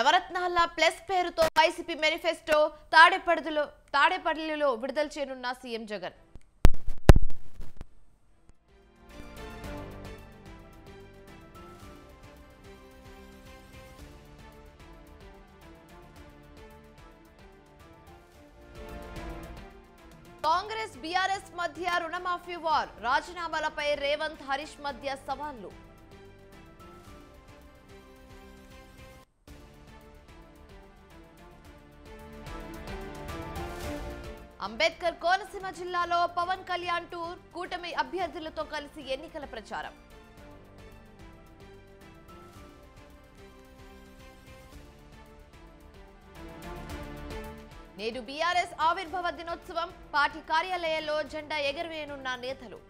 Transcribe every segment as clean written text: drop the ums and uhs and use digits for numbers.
నవరత్నాల ప్లస్ పేరుతో YCP manifesto తాడేపల్లిలో విడుదల చేయనున్న సీఎం జగన్. కాంగ్రెస్ బీఆర్ఎస్ మధ్య రుణమాఫీ వార్, రాజీనామాలపై రేవంత్ హరీష్ మధ్య సవాళ్లు. అంబేద్కర్ కోనసీమ జిల్లాలో పవన్ కళ్యాణ్ టూర్, కూటమి అభ్యర్థులతో కలిసి ఎన్నికల ప్రచారం. నేడు బీఆర్ఎస్ ఆవిర్భావ దినోత్సవం, పార్టీ కార్యాలయాల్లో జెండా ఎగురవేయనున్న నేతలు.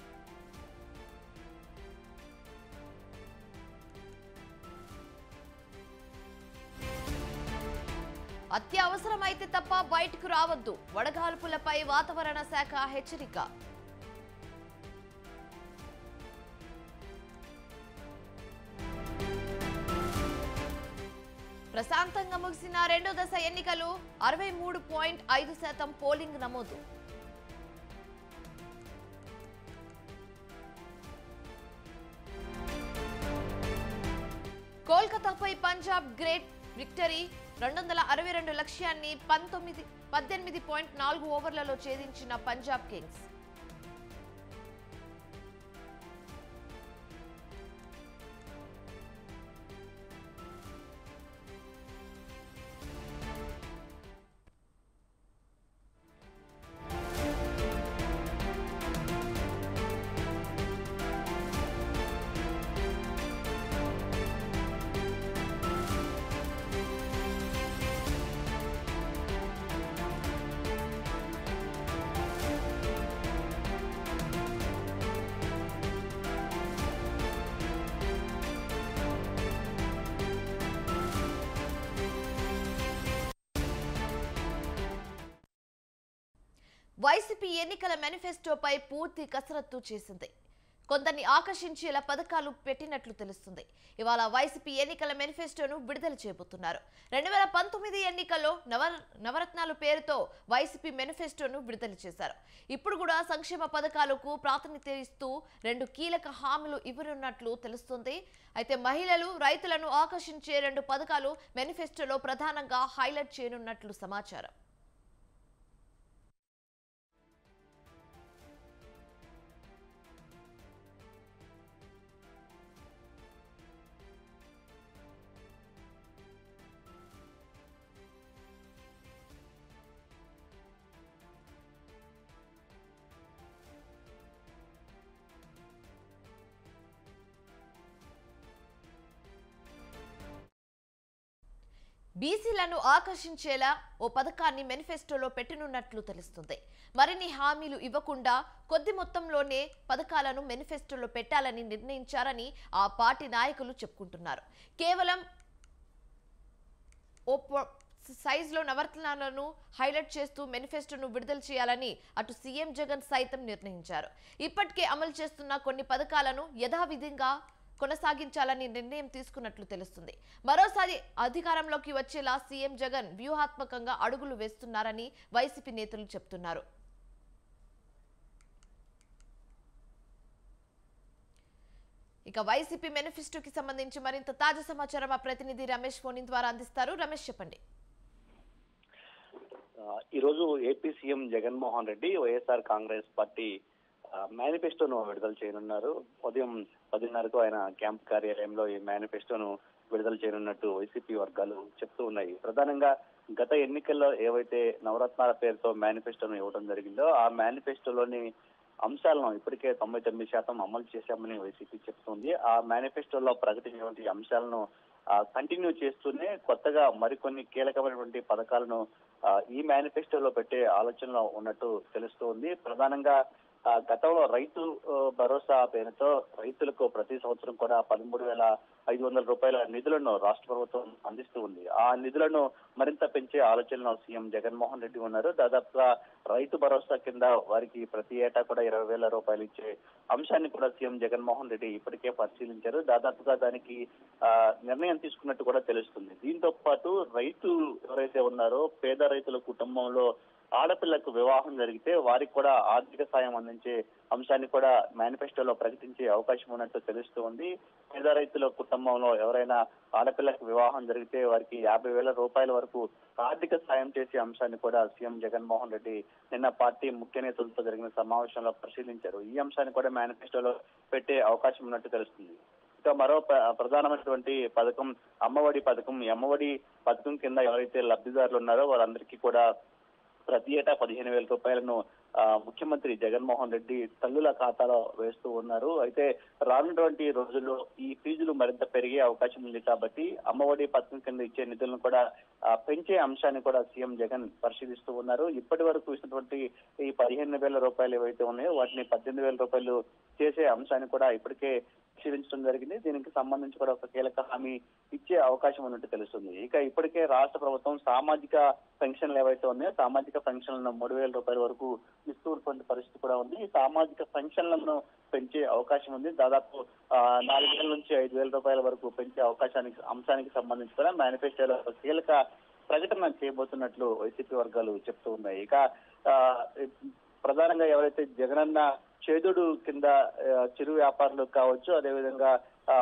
అత్యవసరమైతే తప్ప బయటకు రావద్దు, వడగాల్పులపై వాతావరణ శాఖ హెచ్చరిక. ప్రశాంతంగా ముగిసిన రెండో దశ ఎన్నికలు, 63.5% పోలింగ్ నమోదు. కోల్కతాపై పంజాబ్ గ్రేట్ విక్టరీ, 262 లక్ష్యాన్ని 18.4 ఓవర్లలో ఛేదించిన పంజాబ్ కింగ్స్. వైసీపీ ఎన్నికల మేనిఫెస్టోపై పూర్తి కసరత్తు చేసింది. కొందరిని ఆకర్షించేలా పథకాలు పెట్టినట్లు తెలుస్తుంది. ఇవాళ వైసీపీ ఎన్నికల మేనిఫెస్టోను విడుదల చేయబోతున్నారు. 2019 ఎన్నికల్లో నవరత్నాలు పేరుతో వైసీపీ మేనిఫెస్టోను విడుదల చేశారు. ఇప్పుడు కూడా సంక్షేమ పథకాలకు ప్రాధాన్యత ఇస్తూ 2 కీలక హామీలు ఇవ్వనున్నట్లు తెలుస్తుంది. అయితే మహిళలు, రైతులను ఆకర్షించే 2 పథకాలు మేనిఫెస్టోలో ప్రధానంగా హైలైట్ చేయనున్నట్లు సమాచారం. బీసీలను ఆకర్షించేలా ఓ పథకాన్ని మేనిఫెస్టోలో పెట్టనున్నట్లు తెలుస్తుంది. మరిన్ని హామీలు ఇవ్వకుండా కొద్ది మొత్తంలోనే పథకాలను మేనిఫెస్టోలో పెట్టాలని నిర్ణయించారని ఆ పార్టీ నాయకులు చెప్పుకుంటున్నారు. కేవలం ఓ సైజులో నవరత్నాలను హైలైట్ చేస్తూ మేనిఫెస్టోను విడుదల చేయాలని అటు సీఎం జగన్ సైతం నిర్ణయించారు. ఇప్పటికే అమలు చేస్తున్న కొన్ని పథకాలను యథావిధిగా కొనసాగించాలని నిర్ణయం తీసుకున్నట్లు తెలుస్తుంది. మరోసారి అధికారంలోకి వచ్చేలా సీఎం జగన్ వ్యూహాత్మకంగా అడుగులు వేస్తున్నారని వైసీపీ నేతలు చెబుతున్నారు. ఇక వైసీపీ మేనిఫెస్టోకి సంబంధించి మరింత తాజా సమాచారం మా ప్రతినిధి రమేష్ ఫోన్ ద్వారా అందిస్తారు. రమేష్, చెప్పండి. ఈరోజు AP CM Jaganmohan Reddy YSR Congress party మేనిఫెస్టోను విడుదల చేయనున్నారు. ఉదయం 10:30కు ఆయన క్యాంప్ కార్యాలయంలో ఈ మేనిఫెస్టోను విడుదల చేయనున్నట్టు వైసీపీ వర్గాలు చెప్తూ ఉన్నాయి. ప్రధానంగా గత ఎన్నికల్లో ఏవైతే నవరత్నాల పేరుతో మేనిఫెస్టోను ఇవ్వడం జరిగిందో ఆ మేనిఫెస్టోలోని అంశాలను ఇప్పటికే 99% అమలు చేశామని వైసీపీ చెప్తుంది. ఆ మేనిఫెస్టోలో ప్రకటించినటువంటి అంశాలను కంటిన్యూ చేస్తూనే కొత్తగా మరికొన్ని కీలకమైనటువంటి పథకాలను ఈ మేనిఫెస్టోలో పెట్టే ఆలోచనలో ఉన్నట్టు తెలుస్తోంది. ప్రధానంగా గతంలో రైతు భరోసా పేరుతో రైతులకు ప్రతి సంవత్సరం కూడా 13,500 రూపాయల నిధులను రాష్ట్ర ప్రభుత్వం అందిస్తూ ఉంది. ఆ నిధులను మరింత పెంచే ఆలోచనలో సీఎం జగన్మోహన్ రెడ్డి ఉన్నారు. దాదాపుగా రైతు భరోసా కింద వారికి ప్రతి ఏటా కూడా 20,000 రూపాయలు ఇచ్చే అంశాన్ని కూడా సీఎం జగన్మోహన్ రెడ్డి ఇప్పటికే పరిశీలించారు. దాదాపుగా దానికి నిర్ణయం తీసుకున్నట్టు కూడా తెలుస్తుంది. దీంతో పాటు రైతు ఎవరైతే ఉన్నారో పేద రైతుల కుటుంబంలో ఆడపిల్లకు వివాహం జరిగితే వారికి కూడా ఆర్థిక సాయం అందించే అంశాన్ని కూడా మేనిఫెస్టోలో ప్రకటించే అవకాశం ఉన్నట్టు తెలుస్తూ ఉంది. పేద రైతుల కుటుంబంలో ఎవరైనా ఆడపిల్లకు వివాహం జరిగితే వారికి 50,000 రూపాయల వరకు ఆర్థిక సాయం చేసే అంశాన్ని కూడా సీఎం జగన్మోహన్ రెడ్డి నిన్న పార్టీ ముఖ్య నేతలతో జరిగిన సమావేశంలో పరిశీలించారు. ఈ అంశాన్ని కూడా మేనిఫెస్టోలో పెట్టే అవకాశం ఉన్నట్టు తెలుస్తుంది. ఇంకా మరో ప్రధానమైనటువంటి పథకం అమ్మఒడి పథకం. ఈ అమ్మఒడి పథకం కింద ఎవరైతే లబ్ధిదారులు ఉన్నారో వారందరికీ కూడా ప్రతి ఏటా 15,000 రూపాయలను ముఖ్యమంత్రి జగన్మోహన్ రెడ్డి తల్లుల ఖాతాలో వేస్తూ ఉన్నారు. అయితే రానున్నటువంటి రోజుల్లో ఈ ఫీజులు మరింత పెరిగే అవకాశం ఉంది కాబట్టి అమ్మఒడి పథకం కింద ఇచ్చే నిధులను కూడా పెంచే అంశాన్ని కూడా సీఎం జగన్ పరిశీలిస్తూ ఉన్నారు. ఇప్పటి వరకు ఇచ్చినటువంటి ఈ 15,000 రూపాయలు ఏవైతే ఉన్నాయో వాటిని 18,000 రూపాయలు చేసే అంశాన్ని కూడా ఇప్పటికే పరిశీలించడం జరిగింది. దీనికి సంబంధించి కూడా ఒక కీలక హామీ ఇచ్చే అవకాశం ఉన్నట్టు తెలుస్తుంది. ఇక ఇప్పటికే రాష్ట్ర ప్రభుత్వం సామాజిక పెన్షన్లు ఏవైతే ఉన్నాయో సామాజిక పెన్షన్లను 3,000 రూపాయల వరకు ఇస్తున్నటువంటి పరిస్థితి కూడా ఉంది. ఈ సామాజిక పెన్షన్లను పెంచే అవకాశం ఉంది. దాదాపు 4,000 నుంచి 5,000 రూపాయల వరకు పెంచే అంశానికి సంబంధించి కూడా మేనిఫెస్టోలో కీలక ప్రకటన చేయబోతున్నట్లు వైసీపీ వర్గాలు చెప్తూ ఉన్నాయి. ఇక ప్రధానంగా ఎవరైతే జగనన్న చేదుడు కింద చిరు వ్యాపారులు కావచ్చు, అదేవిధంగా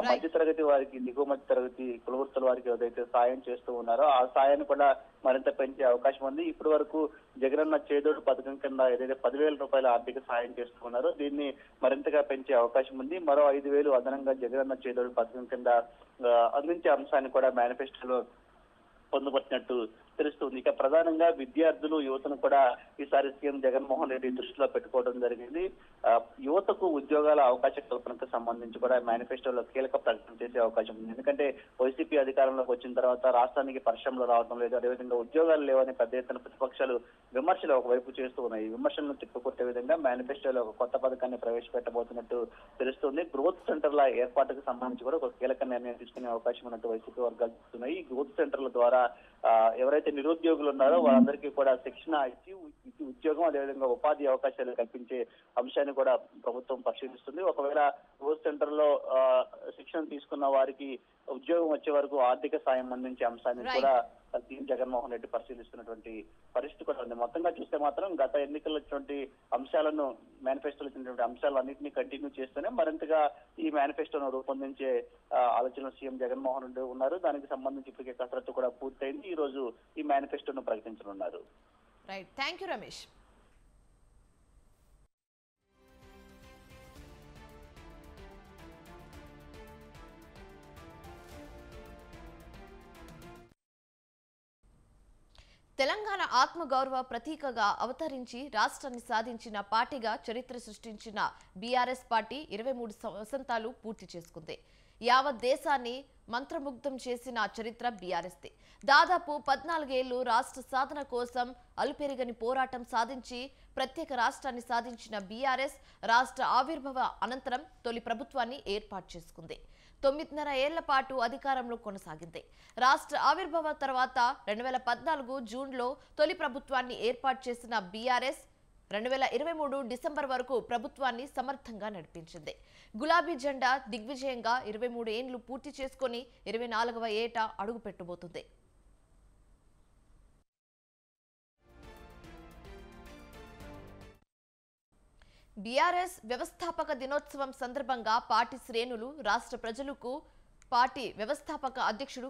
మధ్యతరగతి వారికి, దిగువ మధ్య తరగతి కులవృత్తుల వారికి ఏదైతే సాయం చేస్తూ ఉన్నారో ఆ సాయాన్ని కూడా మరింత పెంచే అవకాశం ఉంది. ఇప్పటి వరకు జగనన్న చేదోడు పథకం కింద ఏదైతే 10,000 రూపాయల ఆర్థిక సాయం చేస్తూ ఉన్నారో దీన్ని మరింతగా పెంచే అవకాశం ఉంది. మరో 5,000 అదనంగా జగనన్న చేదోడు పథకం కింద అందించే అంశాన్ని కూడా మేనిఫెస్టోలో పొందుపరిచినట్టు తెలుస్తుంది. ఇక ప్రధానంగా విద్యార్థులు, యువతను కూడా ఈసారి సీఎం జగన్మోహన్ రెడ్డి దృష్టిలో పెట్టుకోవడం జరిగింది. యువతకు ఉద్యోగాల అవకాశ కల్పనకు సంబంధించి కూడా మేనిఫెస్టోలో కీలక ప్రకటన చేసే అవకాశం ఉంది. ఎందుకంటే వైసీపీ అధికారంలోకి వచ్చిన తర్వాత రాష్ట్రానికి పరిశ్రమలు రావడం లేదు, అదేవిధంగా ఉద్యోగాలు లేవని పెద్ద ఎత్తున ప్రతిపక్షాలు విమర్శలు ఒకవైపు చేస్తూ ఉన్నాయి. ఈ విమర్శలను తిప్పుకొట్టే విధంగా మేనిఫెస్టోలో ఒక కొత్త పథకాన్ని ప్రవేశపెట్టబోతున్నట్టు తెలుస్తుంది. గ్రోత్ సెంటర్ల ఏర్పాటుకు సంబంధించి కూడా ఒక కీలక నిర్ణయం తీసుకునే అవకాశం ఉన్నట్టు వైసీపీ వర్గాలు చెప్తున్నాయి. ఈ గ్రోత్ సెంటర్ల ద్వారా ఎవరైతే నిరుద్యోగులు ఉన్నారో వాళ్ళందరికీ కూడా శిక్షణ ఇచ్చి ఉద్యోగం, అదేవిధంగా ఉపాధి అవకాశాలు కల్పించే అంశాన్ని కూడా ప్రభుత్వం పరిశీలిస్తుంది. ఒకవేళ గ్రోత్ సెంటర్ లో శిక్షణ తీసుకున్న వారికి ఉద్యోగం వచ్చే వరకు ఆర్థిక సాయం అందించే అంశాన్ని కూడా సీఎం జగన్మోహన్ రెడ్డి పరిశీలిస్తున్నటువంటి పరిస్థితి కూడా ఉంది. మొత్తంగా చూస్తే మాత్రం గత ఎన్నికల్లో వచ్చినటువంటి అంశాలను, మేనిఫెస్టోలో ఇచ్చినటువంటి అంశాలన్నింటినీ కంటిన్యూ చేస్తూనే మరింతగా ఈ మేనిఫెస్టోను రూపొందించే ఆలోచనలు సీఎం జగన్మోహన్ రెడ్డి ఉన్నారు. దానికి సంబంధించి ఇప్పటికే కసరత్తు కూడా పూర్తయింది. ఈ రోజు ఈ మేనిఫెస్టోను ప్రకటించనున్నారు. Right, thank you Ramesh. Telangana ఆత్మగౌరవ ప్రతీకగా అవతరించి రాష్ట్రాన్ని సాధించిన పార్టీగా చరిత్ర సృష్టించిన బీఆర్ఎస్ పార్టీ 23 వసంతాలు పూర్తి చేసుకుంది. యావత్ దేశాన్ని మంత్రముగ్ధం చేసిన చరిత్ర బీఆర్ఎస్ది. దాదాపు 14 ఏళ్లు రాష్ట్ర సాధన కోసం అలుపెరగని పోరాటం సాధించి ప్రత్యేక రాష్ట్రాన్ని సాధించిన బీఆర్ఎస్ రాష్ట్ర ఆవిర్భావ అనంతరం తొలి ప్రభుత్వాన్ని ఏర్పాటు చేసుకుంది. 9.5 ఏళ్ల పాటు అధికారంలో కొనసాగింది. రాష్ట్ర ఆవిర్భావ తర్వాత 2014 జూన్లో తొలి ప్రభుత్వాన్ని ఏర్పాటు చేసిన బీఆర్ఎస్ 2023 డిసెంబర్ వరకు ప్రభుత్వాన్ని సమర్థంగా నడిపించింది. గులాబీ జెండా దిగ్విజయంగా 23 ఏళ్లు పూర్తి చేసుకుని 24వ ఏట అడుగు పెట్టబోతుంది. బీఆర్ఎస్ వ్యవస్థాపక దినోత్సవం సందర్భంగా పార్టీ శ్రేణులు, రాష్ట్ర ప్రజలకు పార్టీ వ్యవస్థాపక అధ్యక్షుడు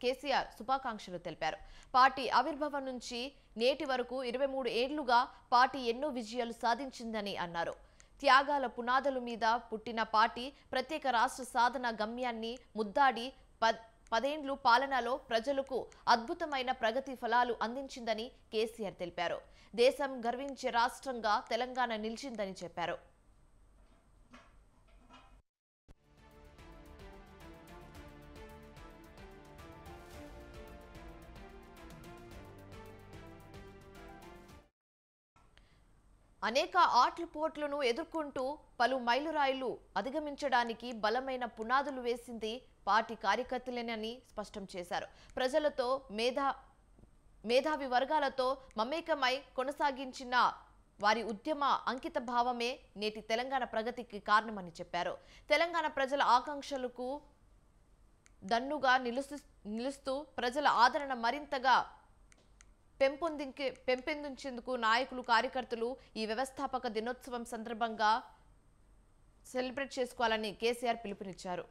కేసీఆర్ శుభాకాంక్షలు తెలిపారు. పార్టీ ఆవిర్భావం నుంచి నేటి వరకు 23 ఏళ్లుగా పార్టీ ఎన్నో విజయాలు సాధించిందని అన్నారు. త్యాగాల పునాదుల మీద పుట్టిన పార్టీ ప్రత్యేక రాష్ట్ర సాధన గమ్యాన్ని ముద్దాడి 10 ఏళ్లు పాలనలో ప్రజలకు అద్భుతమైన ప్రగతి ఫలాలు అందించిందని కేసీఆర్ తెలిపారు. దేశం గర్వించే రాష్ట్రంగా తెలంగాణ నిలిచిందని చెప్పారు. అనేక ఆటుపోట్లను ఎదుర్కొంటూ పలు మైలురాయిలు అధిగమించడానికి బలమైన పునాదులు వేసింది పార్టీ కార్యకర్తలేనని స్పష్టం చేశారు. ప్రజలతో మేధావి వర్గాలతో మమేకమై కొనసాగించిన వారి ఉద్యమ అంకిత భావమే నేటి తెలంగాణ ప్రగతికి కారణమని చెప్పారు. తెలంగాణ ప్రజల ఆకాంక్షలకు దన్నుగా నిలుస్తూ ప్రజల ఆదరణ మరింతగా పెంపొందించేందుకు నాయకులు కార్యకర్తలు ఈ వ్యవస్థాపక దినోత్సవం సందర్భంగా సెలబ్రేట్ చేసుకోవాలని కేసీఆర్ పిలుపునిచ్చారు.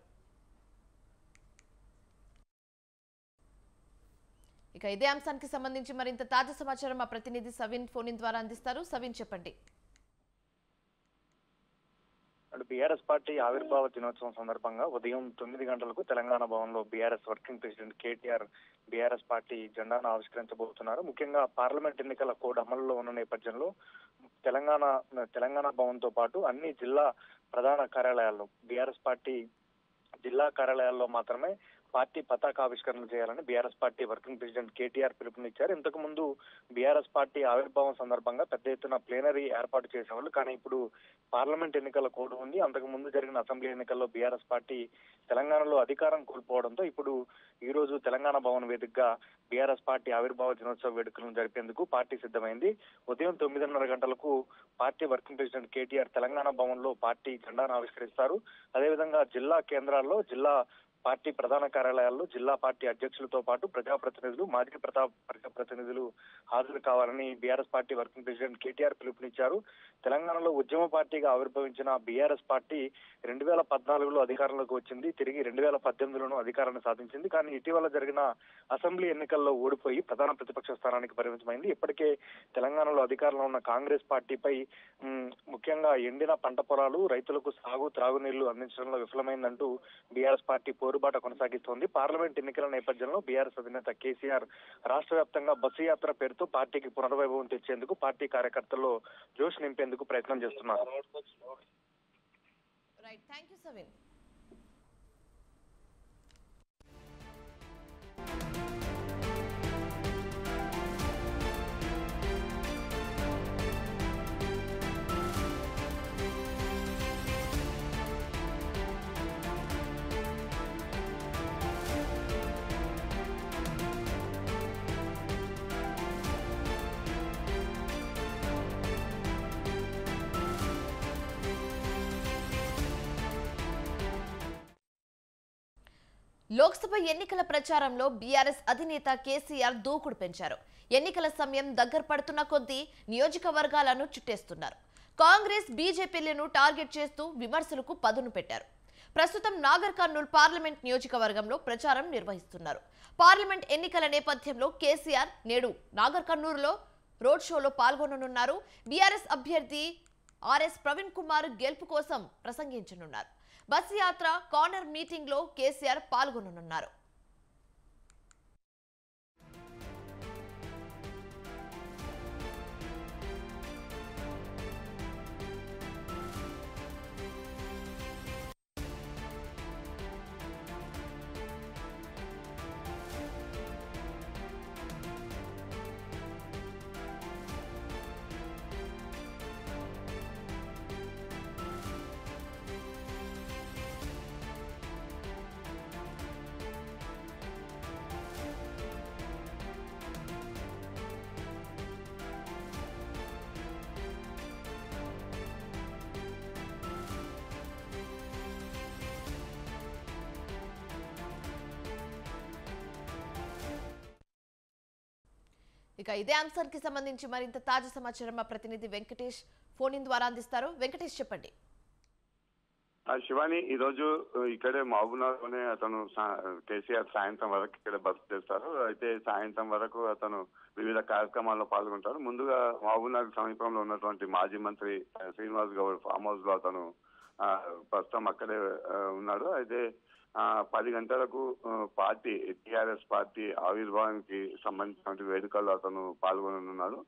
ఇక ఇదే అంశానికి సంబంధించి మరింత తాజా సమాచారం మా ప్రతినిధి సవిన్ ఫోన్ ద్వారా అందిస్తారు. సవిన్, చెప్పండి. బీఆర్ఎస్ పార్టీ ఆవిర్భావ దినోత్సవం సందర్భంగా ఉదయం 9 గంటలకు తెలంగాణ భవన్ లో BRS working president KTR BRS party జెండాను ఆవిష్కరించబోతున్నారు. ముఖ్యంగా పార్లమెంట్ ఎన్నికల కోడ్ అమలులో ఉన్న నేపథ్యంలో తెలంగాణ భవన్ తో పాటు అన్ని జిల్లా ప్రధాన కార్యాలయాల్లో బీఆర్ఎస్ పార్టీ జిల్లా కార్యాలయాల్లో మాత్రమే పార్టీ పతాకావిష్కరణ చేయాలని BRS party working president KTR పిలుపునిచ్చారు. ఇంతకు ముందు బీఆర్ఎస్ పార్టీ ఆవిర్భావం సందర్భంగా పెద్ద ఎత్తున ప్లేనరీ ఏర్పాటు చేసేవాళ్ళు. కానీ ఇప్పుడు పార్లమెంట్ ఎన్నికల కోడ్ ఉంది. అంతకు ముందు జరిగిన అసెంబ్లీ ఎన్నికల్లో బీఆర్ఎస్ పార్టీ తెలంగాణలో అధికారం కోల్పోవడంతో ఇప్పుడు ఈ రోజు తెలంగాణ భవన్ వేదికగా బీఆర్ఎస్ పార్టీ ఆవిర్భావ దినోత్సవ వేడుకలను జరిపేందుకు పార్టీ సిద్ధమైంది. ఉదయం 9:30 గంటలకు party working president KTR Telangana Bhavan లో పార్టీ జెండాను ఆవిష్కరిస్తారు. అదేవిధంగా జిల్లా కేంద్రాల్లో జిల్లా పార్టీ ప్రధాన కార్యాలయాల్లో జిల్లా పార్టీ అధ్యక్షులతో పాటు ప్రజాప్రతినిధులు మాజీ ప్రజాప్రతినిధులు హాజరు కావాలని BRS party working president KTR పిలుపునిచ్చారు. తెలంగాణలో ఉద్యమ పార్టీగా ఆవిర్భవించిన బీఆర్ఎస్ పార్టీ 2014లో అధికారంలోకి వచ్చింది. తిరిగి 2018లోనూ అధికారాన్ని సాధించింది. కానీ ఇటీవల జరిగిన అసెంబ్లీ ఎన్నికల్లో ఓడిపోయి ప్రధాన ప్రతిపక్ష స్థానానికి పరిమితమైంది. ఇప్పటికే తెలంగాణలో అధికారంలో ఉన్న కాంగ్రెస్ పార్టీపై ముఖ్యంగా ఎండిన పంట పొలాలు, రైతులకు సాగు త్రాగునీళ్లు అందించడంలో విఫలమైందంటూ బీఆర్ఎస్ పార్టీ పోరుబాట కొనసాగిస్తోంది. పార్లమెంట్ ఎన్నికల నేపథ్యంలో బీఆర్ఎస్ అధినేత కేసీఆర్ రాష్ట్ర వ్యాప్తంగా బస్సు యాత్ర పేరుతో పార్టీకి పునర్వైభవం తెచ్చేందుకు పార్టీ కార్యకర్తల్లో జోష్ నింపేందుకు ప్రయత్నం చేస్తున్నారు. Right, thank you సవిన్. లోక్సభ ఎన్నికల ప్రచారంలో బీఆర్ఎస్ అధినేత కేసీఆర్ దూకుడు పెంచారు. ఎన్నికల సమయం దగ్గర పడుతున్న కొద్దీ నియోజకవర్గాలను చుట్టేస్తున్నారు. కాంగ్రెస్ బీజేపీలను టార్గెట్ చేస్తూ విమర్శలకు పదును పెట్టారు. ప్రస్తుతం నాగర్ కర్నూల్ పార్లమెంట్ నియోజకవర్గంలో ప్రచారం నిర్వహిస్తున్నారు. పార్లమెంట్ ఎన్నికల నేపథ్యంలో కేసీఆర్ నేడు నాగర్ కర్నూలులో రోడ్ షోలో పాల్గొననున్నారు. బీఆర్ఎస్ అభ్యర్థి ఆర్ఎస్ ప్రవీణ్ కుమార్ గెలుపు కోసం ప్రసంగించనున్నారు. బస్ యాత్ర కార్నర్ మీటింగ్ లో కేసీఆర్ పాల్గొననున్నారు. ఇక ఇదే అంశానికి సంబంధించి మరింత తాజా సమాచారం మా ప్రతినిధి వెంకటేష్ ఫోన్ ఇన్ ద్వారా అందిస్తారు. వెంకటేష్, చెప్పండి. శివాని, ఈ రోజు ఇక్కడే మహబూబ్నగర్లోనే అతను కేసీఆర్ సాయంత్రం వరకు ఇక్కడ బస చేస్తారు. అయితే సాయంత్రం వరకు అతను వివిధ కార్యక్రమాల్లో పాల్గొంటారు. ముందుగా మహబూబ్నగర్ సమీపంలో ఉన్నటువంటి మాజీ మంత్రి శ్రీనివాస్ గౌడ్ ఫామ్ హౌస్ లో అతను ప్రస్తుతం అక్కడే ఉన్నాడు. అయితే 10 గంటలకు పార్టీ టీఆర్ఎస్ పార్టీ ఆవిర్భావానికి సంబంధించిన వేడుకల్లో అతను పాల్గొననున్నాడు.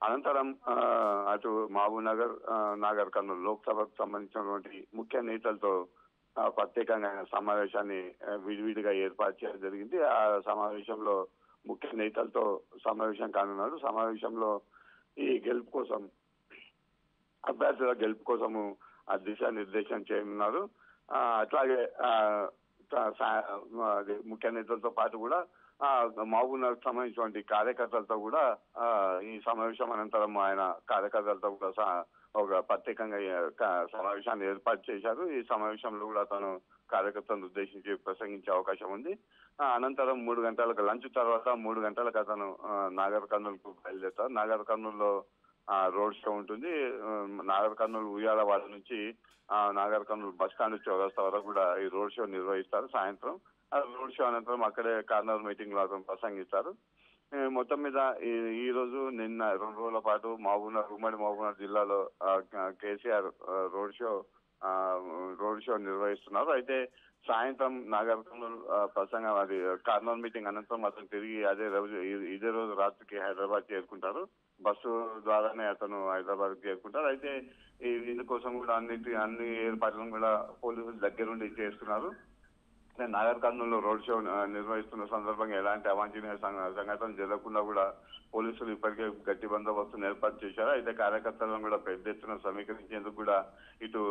అనంతరం అటు మహబూబ్ నగర్, నాగర్ కర్నూలు లోక్సభకు సంబంధించినటువంటి ముఖ్య నేతలతో ప్రత్యేకంగా సమావేశాన్ని విడివిడిగా ఏర్పాటు చేయడం జరిగింది. ఆ సమావేశంలో ముఖ్య నేతలతో సమావేశం కానున్నాడు. సమావేశంలో ఈ గెలుపు కోసం, అభ్యర్థుల గెలుపు కోసము దిశానిర్దేశం చేయనున్నారు. అట్లాగే ముఖ్య నేతలతో పాటు కూడా మహబూబ్ నగర్ సంబంధించినటువంటి కార్యకర్తలతో కూడా ఈ సమావేశం అనంతరం ఆయన కార్యకర్తలతో కూడా ఒక ప్రత్యేకంగా సమావేశాన్ని ఏర్పాటు చేశారు. ఈ సమావేశంలో కూడా అతను కార్యకర్తలను ఉద్దేశించి ప్రసంగించే అవకాశం ఉంది. అనంతరం 3 గంటలకు లంచ్ తర్వాత 3 గంటలకు అతను నాగర్ కర్నూలుకు బయలుదేరుతారు. నాగర్ కర్నూలులో రోడ్ షో ఉంటుంది. నాగర్ కర్నూలు ఉయ్యాలవాడ నుంచి నాగర్ కర్నూలు బస్ స్టాండ్ చౌరస్తా వరకు కూడా ఈ రోడ్ షో నిర్వహిస్తారు. సాయంత్రం రోడ్ షో అనంతరం అక్కడే కార్నర్ మీటింగ్ లో అతను ప్రసంగిస్తారు. మొత్తం మీద ఈ రోజు నిన్న 2 రోజుల పాటు ఉమ్మడి మహబూబ్నగర్ జిల్లాలో కేసీఆర్ రోడ్ షో నిర్వహిస్తున్నారు. అయితే సాయంత్రం నాగర్ కర్నూలు ప్రసంగం అది కార్నర్ మీటింగ్ అనంతరం అతను తిరిగి ఇదే రోజు రాత్రికి హైదరాబాద్ చేరుకుంటారు. బస్సు ద్వారానే అతను హైదరాబాద్ చేరుకుంటారు. అయితే ఇందుకోసం కూడా అన్ని ఏర్పాట్లను కూడా పోలీసులు దగ్గరుండి చేస్తున్నారు. నాగర్ కర్నూలులో రోడ్ షో నిర్వహిస్తున్న సందర్భంగా ఎలాంటి అవాంఛనీయ సంఘటనలు జరగకుండా కూడా పోలీసులు ఇప్పటికే గట్టి బందోబస్తును ఏర్పాటు చేశారు. అయితే కార్యకర్తలను కూడా పెద్ద ఎత్తున సమీకరించేందుకు కూడా ఇటు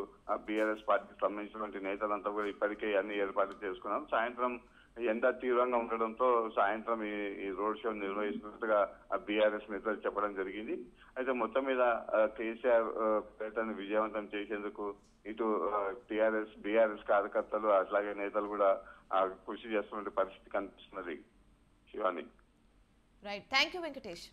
బీఆర్ఎస్ పార్టీకి సంబంధించినటువంటి నేతలంతా కూడా ఇప్పటికే అన్ని ఏర్పాట్లు చేసుకున్నారు. సాయంత్రం ఎండ తీవ్రంగా ఉండడంతో సాయంత్రం ఈ రోడ్ షో నిర్వహిస్తున్నట్టుగా బీఆర్ఎస్ నేతలు చెప్పడం జరిగింది. అయితే మొత్తం మీద కేసీఆర్ పేటను విజయవంతం చేసేందుకు ఇటు బీఆర్ఎస్ కార్యకర్తలు అట్లాగే నేతలు కూడా కృషి చేస్తున్న పరిస్థితి కనిపిస్తున్నది. Shivani. Right, thank you Venkatesh.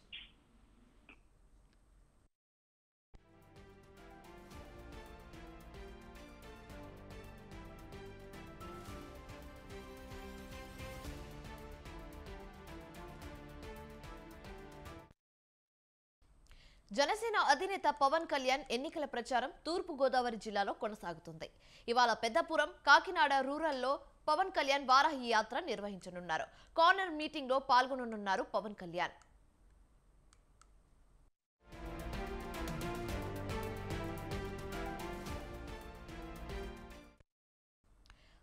Janasena అధినేత పవన్ కళ్యాణ్ ఎన్నికల ప్రచారం తూర్పు గోదావరి జిల్లాలో కొనసాగుతుంది. ఇవాళ పెద్దపురం, కాకినాడ రూరల్లో పవన్ కళ్యాణ్ వారాహి యాత్ర నిర్వహించనున్నారు. కార్నర్ మీటింగ్ లో పాల్గొననున్నారు పవన్ కళ్యాణ్.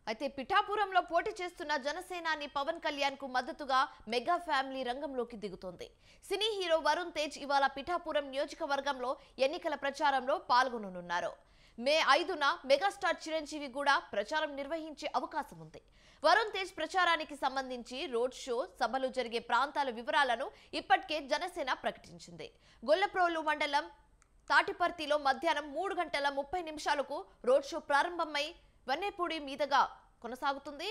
అయితే పిఠాపురంలో పోటీ చేస్తున్న జనసేనాని పవన్ కళ్యాణ్ కు మద్దతుగా మెగా ఫ్యామిలీ రంగంలోకి దిగుతోంది. సినీ హీరో వరుణ్ తేజ్ ఇవాళ పిఠాపురం నియోజకవర్గంలో ఎన్నికల ప్రచారంలో పాల్గొననున్నారు. మే 5న మెగాస్టార్ చిరంజీవి కూడా ప్రచారం నిర్వహించే అవకాశం ఉంది. వరుణ్ తేజ్ ప్రచారానికి సంబంధించి రోడ్ షో, సభలు జరిగే ప్రాంతాల వివరాలను ఇప్పటికే జనసేన ప్రకటించింది. గొల్లప్రోలు మండలం తాటిపర్తిలో మధ్యాహ్నం 3:30 రోడ్ షో ప్రారంభమై వన్నేపూడి మీదుగా కొనసాగుతుంది.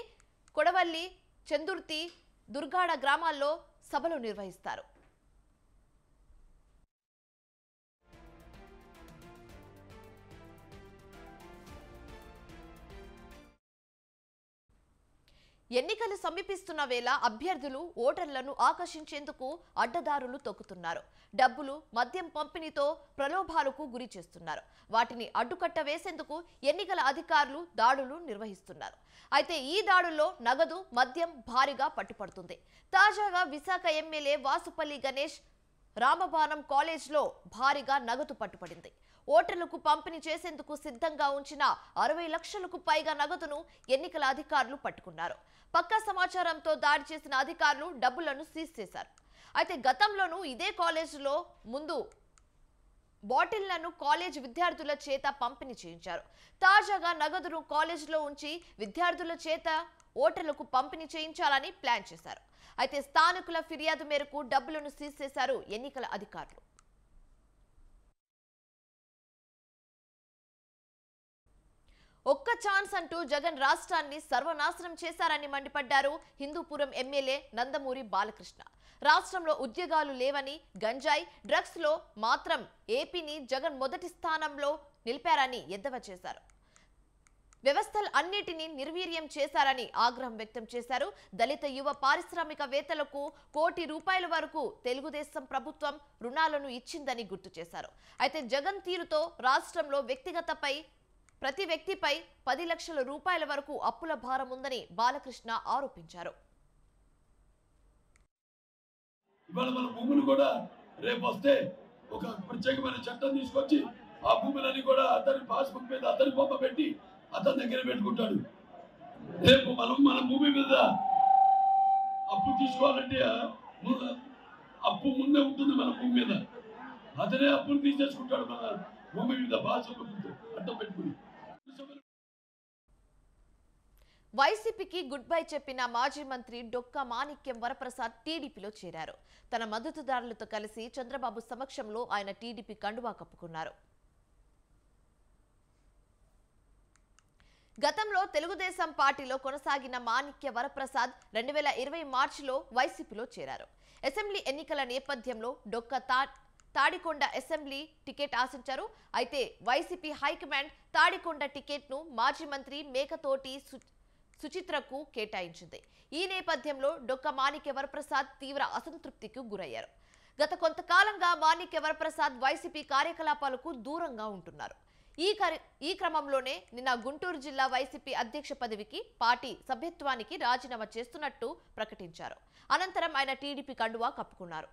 కొడవల్లి, చందుర్తి, దుర్గాడ గ్రామాల్లో సభలు నిర్వహిస్తారు. ఎన్నికలు సమీపిస్తున్న వేళ అభ్యర్థులు ఓటర్లను ఆకర్షించేందుకు అడ్డదారులు తొక్కుతున్నారు. డబ్బులు, మద్యం పంపిణీతో ప్రలోభాలకు గురి చేస్తున్నారు. వాటిని అడ్డుకట్ట వేసేందుకు ఎన్నికల అధికారులు దాడులు నిర్వహిస్తున్నారు. అయితే ఈ దాడుల్లో నగదు, మద్యం భారీగా పట్టుపడుతుంది. తాజాగా విశాఖ ఎమ్మెల్యే వాసుపల్లి గణేష్ రామబాణం కాలేజ్లో భారీగా నగదు పట్టుపడింది. ఓటర్లకు పంపిణీ చేసేందుకు సిద్ధంగా ఉంచిన 60 లక్షలకు పైగా నగదును ఎన్నికల అధికారులు పట్టుకున్నారు. పక్కా సమాచారంతో దాడి చేసిన అధికారులు డబ్బులను సీజ్ చేశారు. అయితే గతంలోనూ ఇదే కాలేజీలో ముందు బాటిళ్లను కాలేజ్ విద్యార్థుల చేత పంపిణీ చేయించారు. తాజాగా నగదును కాలేజీలో ఉంచి విద్యార్థుల చేత ఓటర్లకు పంపిణీ చేయించాలని ప్లాన్ చేశారు. అయితే స్థానికుల ఫిర్యాదు మేరకు డబ్బులను సీజ్ చేశారు ఎన్నికల అధికారులు. ఒక్క ఛాన్స్ అంటూ జగన్ రాష్ట్రాన్ని సర్వనాశనం చేశారని మండిపడ్డారు హిందూపురం ఎమ్మెల్యే నందమూరి బాలకృష్ణ. రాష్ట్రంలో ఉద్యోగాలు లేవని, గంజాయి, డ్రగ్స్ లో మాత్రం ఏపీని జగన్ మొదటి స్థానంలో నిలిపారని ఎద్దేవా చేశారు. వ్యవస్థలు అన్నిటినీ నిర్వీర్యం చేశారని ఆగ్రహం వ్యక్తం చేశారు. దళిత యువ పారిశ్రామికవేత్తలకు ₹1 కోటి వరకు తెలుగుదేశం ప్రభుత్వం రుణాలను ఇచ్చిందని గుర్తు చేశారు. అయితే జగన్ తీరుతో రాష్ట్రంలో ప్రతి వ్యక్తిపై ₹10 లక్షల వరకు అప్పుల భారం ఉందని బాలకృష్ణ ఆరోపించారు. ఇవాళ మన భూములు కూడా రేపు వస్తే ఒక ప్రత్యేకమైన చట్టం తీసుకొచ్చి ఆ భూములని కూడా అతని పాస్బుక్ మీద అతని బొమ్మ పెట్టి అతని దగ్గర పెట్టుకుంటాడు. రేపు మన భూమి మీద అప్పు తీసుకోవాలంటే అప్పు ముందే ఉంటుంది మన భూమి మీద. అతనే అప్పులు తీసేసుకుంటాడు మన భూమి మీద పాస్బుక్ అడ్డం పెట్టుకుని. వైసీపీకి గుడ్ బై చెప్పిన మాజీ మంత్రి డొక్కా మాణిక్యం వరప్రసాద్ టీడీపీలో చేరారు. తన మద్దతుదారులతో కలిసి చంద్రబాబు సమక్షంలో ఆయన టీడీపీ కండువా కప్పుకున్నారు. గతంలో తెలుగుదేశం పార్టీలో కొనసాగిన మాణిక్య వరప్రసాద్ 2020 మార్చిలో వైసీపీలో చేరారు. అసెంబ్లీ ఎన్నికల నేపథ్యంలో తాడికొండ అసెంబ్లీ టికెట్ ఆశించారు. అయితే వైసీపీ హైకమాండ్ తాడికొండ టికెట్ను మాజీ మంత్రి మేకతోటి సుచిత్రకు కేటాయించింది. ఈ నేపథ్యంలో డొక్క మాణిక్య వరప్రసాద్ తీవ్ర అసంతృప్తికి గురయ్యారు. గత కొంతకాలంగా మాణిక్య వరప్రసాద్ వైసీపీ కార్యకలాపాలకు దూరంగా ఉంటున్నారు. ఈ క్రమంలోనే నిన్న గుంటూరు జిల్లా వైసీపీ అధ్యక్ష పదవికి పార్టీ సభ్యత్వానికి రాజీనామా చేస్తున్నట్టు ప్రకటించారు. అనంతరం ఆయన టీడీపీ కండువా కప్పుకున్నారు.